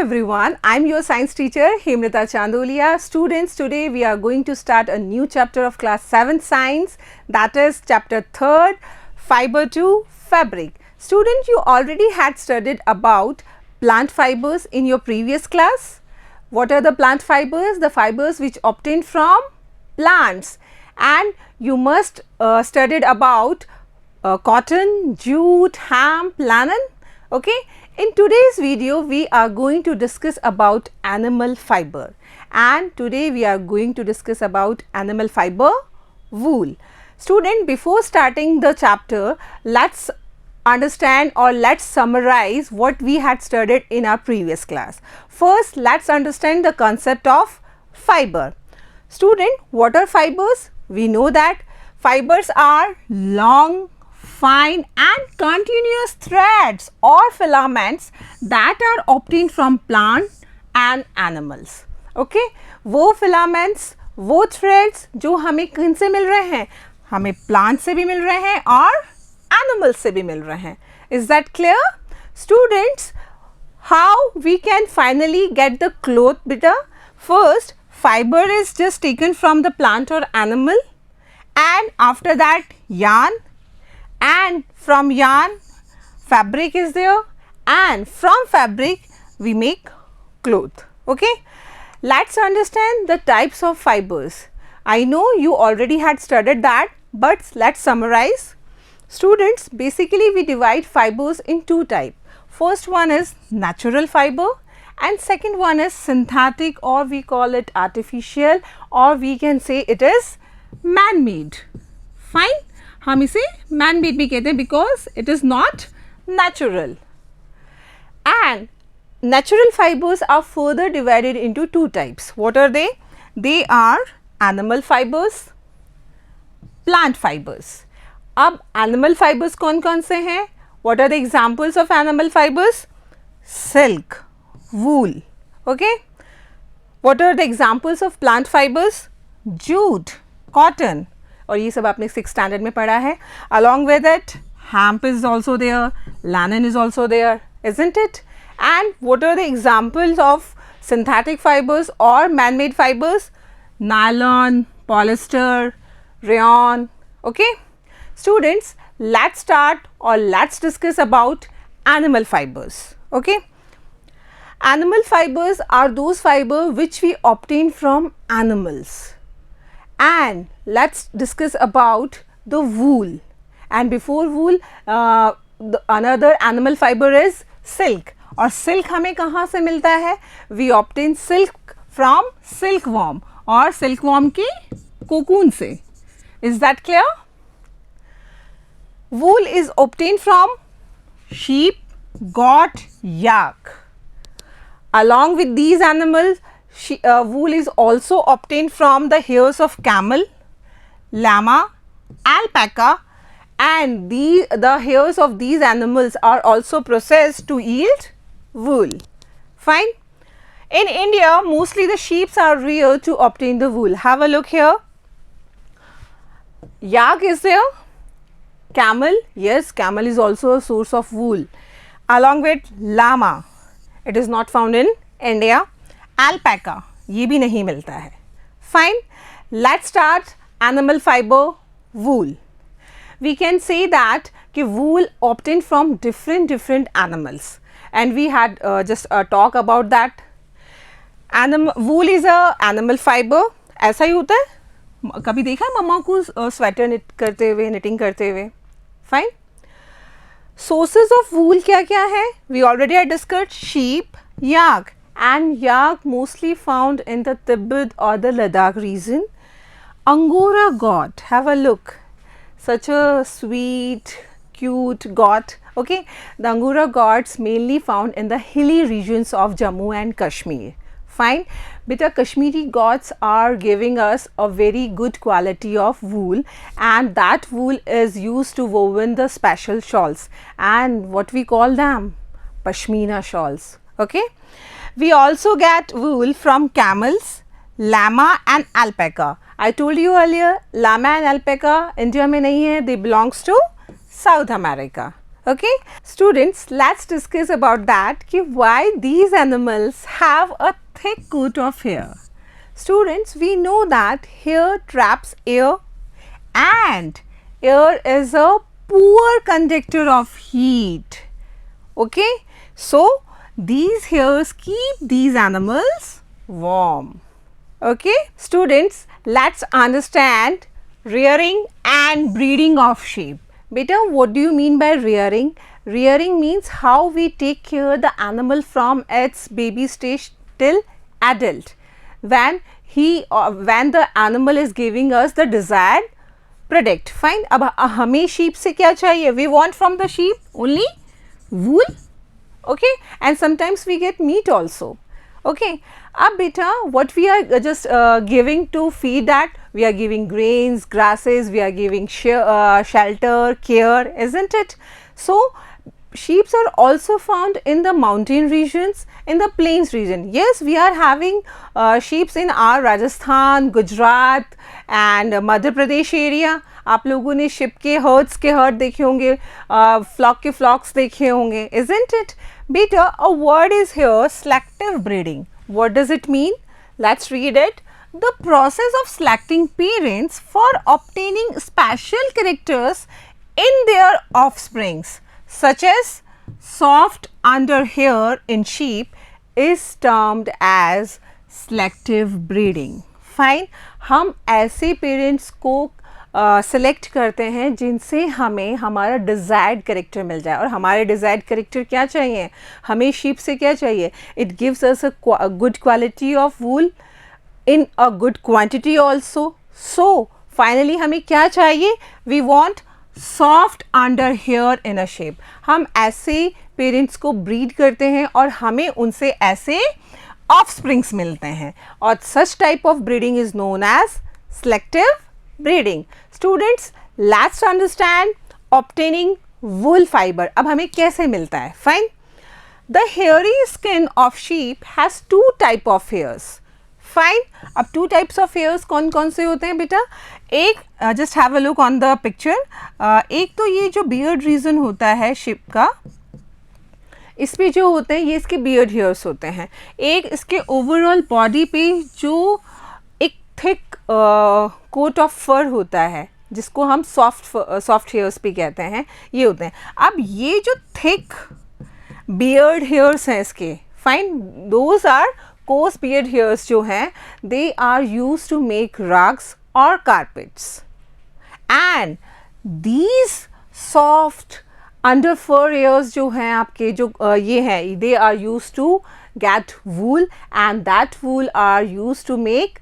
everyone, I'm your science teacher Hemlata Chandolia. Students, today we are going to start a new chapter of class 7 science, that is chapter 3rd, fiber to fabric. Student, you already had studied about plant fibers in your previous class. What are the plant fibers? The fibers which obtained from plants, and you must studied about cotton, jute, hemp, linen. Okay. In today's video, we are going to discuss about animal fiber, and today we are going to discuss about animal fiber wool. Student, before starting the chapter, let's understand or let's summarize what we had studied in our previous class. First, let's understand the concept of fiber. Student, what are fibers? We know that fibers are long, fine and continuous threads or filaments that are obtained from plant and animals. Okay, वो filaments, वो threads जो हमें किन से मिल रहे हैं? हमें plant से भी मिल रहे हैं और animals से भी मिल रहे हैं. Is that clear? Students, how we can finally get the cloth beta? First, fiber is just taken from the plant or animal, and after that yarn, and from yarn fabric is there, and from fabric we make cloth. Okay, let's understand the types of fibers. I know you already had studied that, but let's summarize. Students, basically we divide fibers in two types. First one is natural fiber and second one is synthetic, or we call it artificial, or we can say it is man-made. Fine, हम इसे man made भी कहते हैं because it is not natural. And natural fibers are further divided into two types. What are they? They are animal fibers, plant fibers. अब animal fibers कौन कौन से हैं? What are the examples of animal fibers? Silk, wool. Okay. What are the examples of plant fibers? Jute, cotton. और ये सब आपने 6th standard में पढ़ा है. Along with it, hemp is also there, linen is also there, isn't it? And what are the examples of synthetic fibers or man-made fibers? Nylon, polyester, rayon. Okay. Students, let's start or let's discuss about animal fibers. Okay. Animal fibers are those fibers which we obtain from animals. And let's discuss about the wool. And before wool, another animal fiber is silk. और silk हमें कहाँ से मिलता है? We obtain silk from silkworm और silkworm की cocoon से. Is that clear? Wool is obtained from sheep, goat, yak. Along with these animals, wool is also obtained from the hairs of camel, llama, alpaca, and the hairs of these animals are also processed to yield wool. Fine. In India, mostly the sheep are reared to obtain the wool. Have a look here. Yak is there. Camel, yes, camel is also a source of wool. Along with llama, it is not found in India. Alpaca, ये भी नहीं मिलता है. Fine. Let's start animal fiber wool. We can say that wool obtained from different animals, and we had just a talk about that. Wool is a animal fiber. ऐसा ही होता है. कभी देखा है मम्मा को स्वेटर निट करते हुए, निटिंग करते हुए? Fine. Sources of wool क्या क्या है? We already had discussed sheep, yak. And yak mostly found in the Tibet or the Ladakh region. Angora goat, have a look, such a sweet, cute goat. Okay, the Angora goats mainly found in the hilly regions of Jammu and Kashmir. Fine, beta Kashmiri goats are giving us a very good quality of wool, and that wool is used to woven the special shawls, and what we call them, Pashmina shawls. Okay. We also get wool from camels, llama and alpaca. I told you earlier, llama and alpaca India में नहीं है, they belongs to South America. Okay, students, let's discuss about that ki why these animals have a thick coat of hair. Students, we know that hair traps air and air is a poor conductor of heat. Okay, so these hairs keep these animals warm. Okay, students, let's understand rearing and breeding of sheep. Beta, what do you mean by rearing? Rearing means how we take care the animal from its baby stage till adult. When the animal is giving us the desired product. Fine. अब हमें sheep से क्या चाहिए? We want from the sheep only wool. Okay, and sometimes we get meat also. Okay, अब beta, what we are just giving to feed that? We are giving grains, grasses, we are giving shelter, care, isn't it? So sheep are also found in the mountain regions, in the plains region. Yes, we are having sheep in our Rajasthan, Gujarat and Madhya Pradesh area. आप लोगों ने ship के heard देखे होंगे, flock के फ्लॉक्स देखे होंगे, isn't it? Beta, a word is here, selective breeding. What does it mean? Let's read it. The process of selecting parents for obtaining special characters in their offsprings, such as soft under hair in sheep, is termed as selective breeding. Fine. हम ऐसे parents को select करते हैं जिनसे हमें हमारा desired character मिल जाए. और हमारे डिज़ायर्ड करेक्टर क्या चाहिए? हमें शीप से क्या चाहिए? It gives us a good quality of wool in a good quantity also. So finally हमें क्या चाहिए? We want soft under hair in a shape. हम ऐसे पेरेंट्स को ब्रीड करते हैं और हमें उनसे ऐसे ऑफस्प्रिंग्स मिलते हैं, और such type of breeding is known as selective breeding. Students, let's understand obtaining wool fiber. अब हमें कैसे मिलता है? Fine. The hairy skin of sheep has two type of hairs. Fine. अब two types of hairs कौन कौन से होते हैं बेटा? एक, just have a look on the picture. एक तो ये जो beard region होता है sheep का, इस पे जो होते हैं ये इसके beard hairs होते हैं. एक इसके overall body पे जो एक thick कोट ऑफ फर होता है जिसको हम सॉफ्ट हेयर्स भी कहते हैं, ये होते हैं. अब ये जो थिक बियर्ड हेयर्स हैं इसके, fine, those are coarse beard hairs जो हैं, they are use to make rugs और carpets. And these soft under fur hairs जो हैं आपके, जो ये हैं, they are use to get wool and that wool are use to make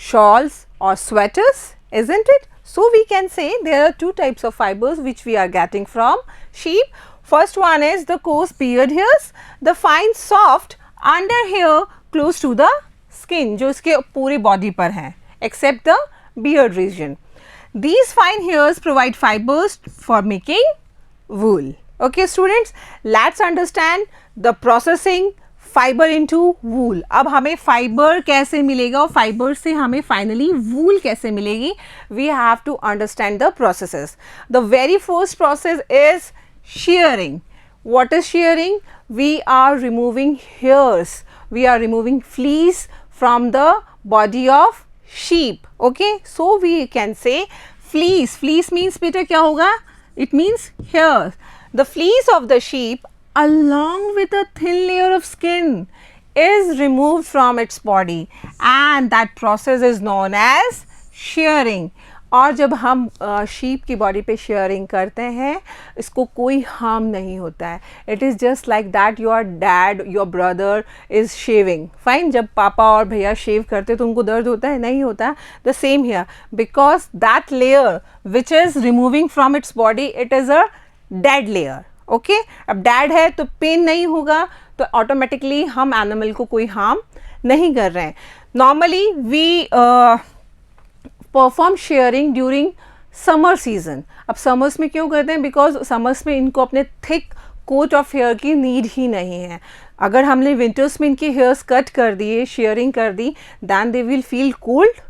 shawls or sweaters, isn't it? So we can say there are two types of fibers which we are getting from sheep. First one is the coarse beard hairs, the fine soft under hair close to the skin, जो इसके पूरे body पर हैं except the beard region. These fine hairs provide fibers for making wool. Okay students, let's understand the processing fibre into wool. अब हमें fibre कैसे मिलेगा और फाइबर से हमें फाइनली वूल कैसे मिलेगी? We have to understand the processes. The very first process is shearing. What is shearing? We are removing hairs, we are removing fleece from the body of sheep. Okay, so we can say fleece. Fleece means beta क्या होगा? It means hair. The fleece of the sheep along with a thin layer of skin is removed from its body and that process is known as shearing. और जब हम sheep की body पे sharing करते हैं, इसको कोई हार्म नहीं होता है. It is just like that your dad, your brother is shaving. Fine, जब पापा और भैया शेव करते तो उनको दर्द होता है? नहीं होता. The same here, because that layer which is removing from its body, it is a dead layer. Okay, अब डेड है तो पेन नहीं होगा, तो ऑटोमेटिकली हम एनिमल को कोई हार्म नहीं कर रहे हैं. Normally we perform shearing during summer season. अब समर्स में क्यों करते हैं? बिकॉज समर्स में इनको अपने थिक कोट ऑफ हेयर की नीड ही नहीं है. अगर हमने विंटर्स में इनके हेयर्स कट कर दिए, शेयरिंग कर दी, then they will feel cold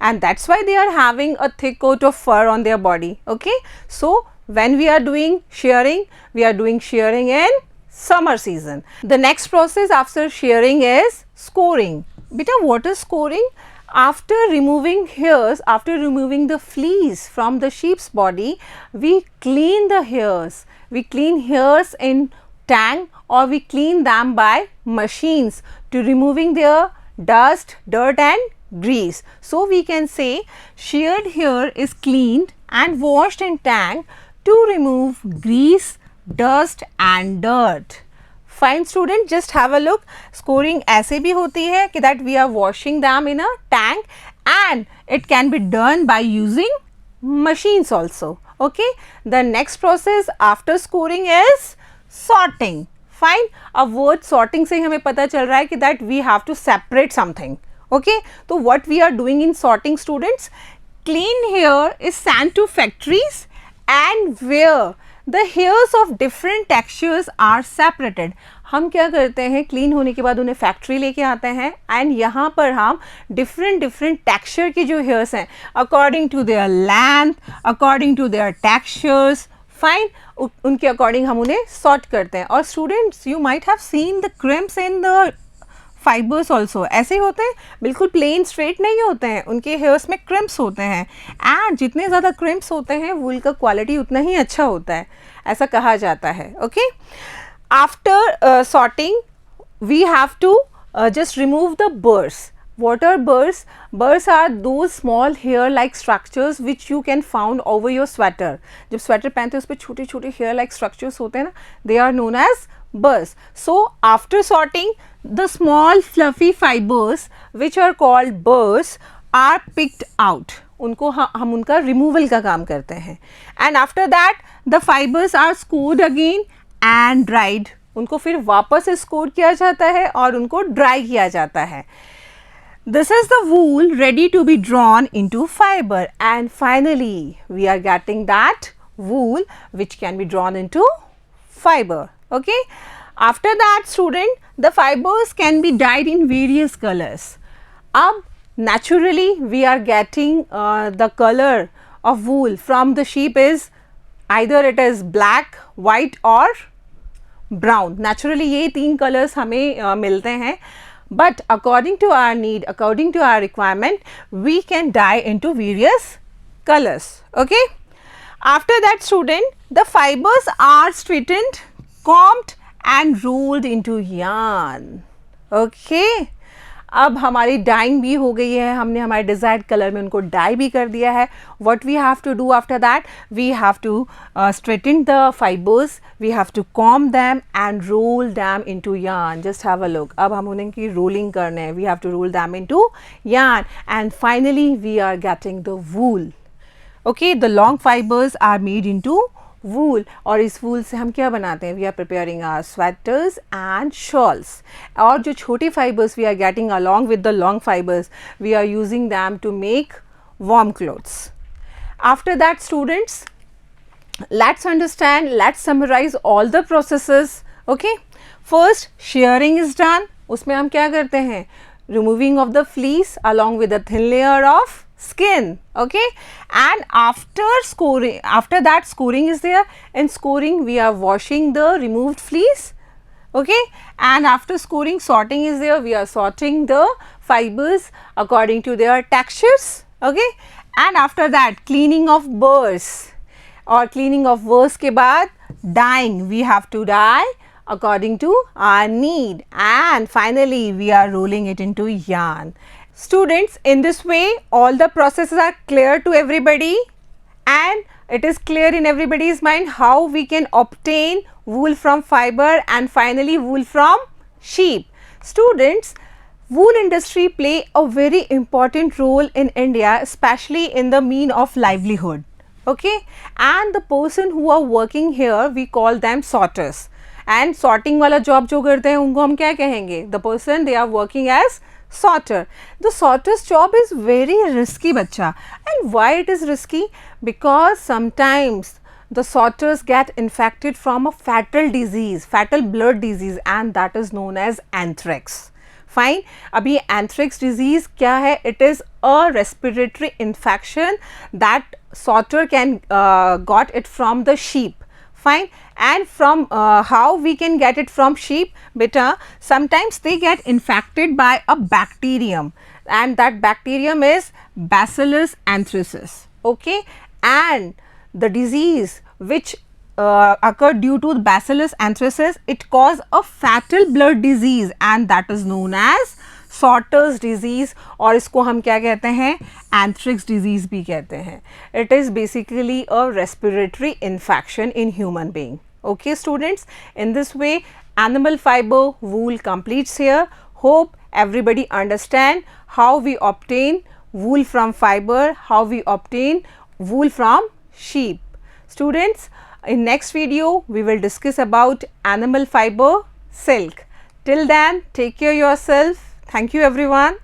and that's why they are having a thick coat of fur on their body. Okay, so when we are doing shearing? We are doing shearing in summer season. The next process after shearing is scoring. Beta, what is scoring? After removing hairs, after removing the fleece from the sheep's body, we clean the hairs. We clean hairs in tank, or we clean them by machines to removing their dust, dirt and grease. So we can say sheared hair is cleaned and washed in tank to remove grease, dust and dirt. Fine student, just have a look. Scoring ऐसे भी होती है कि that we are washing them in a tank, and it can be done by using machines also. Okay. The next process after scoring is sorting. Fine. अब word sorting से हमें पता चल रहा है कि that we have to separate something. Okay. तो what we are doing in sorting, students? Clean hair is sent to factories and where the hairs of different textures are separated. हम क्या करते हैं, क्लीन होने के बाद उन्हें फैक्ट्री लेके आते हैं एंड यहाँ पर हम डिफरेंट टेक्सचर की जो हेयर्स हैं according to their length, according to their textures, fine, उनके अकॉर्डिंग हम उन्हें सॉर्ट करते हैं. और students, you might have seen the crimps in the fibres also. ऐसे होते हैं, बिल्कुल प्लेन स्ट्रेट नहीं होते हैं, उनके हेयर्स में क्रिम्प्स होते हैं एंड जितने ज़्यादा क्रिम्प्स होते हैं वूल का क्वालिटी उतना ही अच्छा होता है, ऐसा कहा जाता है. Okay. After sorting we have to just remove the burrs. What are burrs? Burrs are those small hair like structures which you can found over your sweater. जब स्वेटर पहनते हैं उस पर छोटे छोटे hair like structures होते हैं ना, they are known as burrs. So after sorting, the small fluffy fibers which are called burrs are picked out. उनको हम उनका removal का काम करते हैं. And after that the fibers are scored again and dried. उनको फिर वापस स्कोर किया जाता है और उनको ड्राई किया जाता है. This is the wool ready to be drawn into fiber, and finally we are getting that wool which can be drawn into fiber. Okay. After that, student, the fibers can be dyed in various colors. अब naturally we are getting the color of wool from the sheep is either it is black, white or brown. Naturally ये तीन colours हमें मिलते हैं, but according to our need, according to our requirement, we can dye into various colours. Okay. After that, student, the fibres are straightened, combed and rolled into yarn. Okay. अब हमारी dying भी हो गई है, हमने हमारे डिज़ायर्ड कलर में उनको डाई भी कर दिया है. What we have to do after that? We have to straighten the fibres, we have to comb them and roll them into yarn. Just have a look. अब हम उनकी रोलिंग करने हैं. We have to roll them into yarn and finally we are getting the wool. Okay. The long fibres are made into wool, और इस wool से हम क्या बनाते हैं? We are preparing our sweaters and shawls. और जो छोटी fibres we are getting along with the long fibres, we are using them to make warm clothes. After that, students, let's understand, let's summarize all the processes. Okay. First, shearing is done. उसमें हम क्या करते हैं? Removing of the fleece along with a thin layer of skin. Okay. And after scoring, after that scoring is there. In scoring we are washing the removed fleece. Okay. And after scoring, sorting is there. We are sorting the fibers according to their textures. Okay. And after that, cleaning of burrs, और cleaning of burrs के बाद dyeing, we have to dye according to our need, and finally we are rolling it into yarn. Students, in this way all the processes are clear to everybody, and it is clear in everybody's mind how we can obtain wool from fiber and finally wool from sheep. Students, wool industry play a very important role in India, especially in the mean of livelihood. Okay. And the person who are working here, we call them sorters. And sorting वाला job जो करते हैं उनको हम क्या कहेंगे? The person they are working as sorter. The sorter's job is very risky, बच्चा. And why it is risky? Because sometimes the sorters get infected from a fatal disease, fatal blood disease, and that is known as anthrax. Fine. अभी anthrax disease क्या है? It is a respiratory infection that sorter can got it from the sheep. Fine. And from how we can get it from sheep? Beta, sometimes they get infected by a bacterium, and that bacterium is Bacillus anthracis. Okay, and the disease which occurred due to Bacillus anthracis, it caused a fatal blood disease, and that is known as sorters disease, और इसको हम क्या कहते हैं? Anthrax disease भी कहते हैं. It is basically a respiratory infection in human being. Okay students, in this way animal fiber wool completes here. Hope everybody understand how we obtain wool from fiber, how we obtain wool from sheep. Students, in next video we will discuss about animal fiber silk. Till then, take care yourself. Thank you everyone.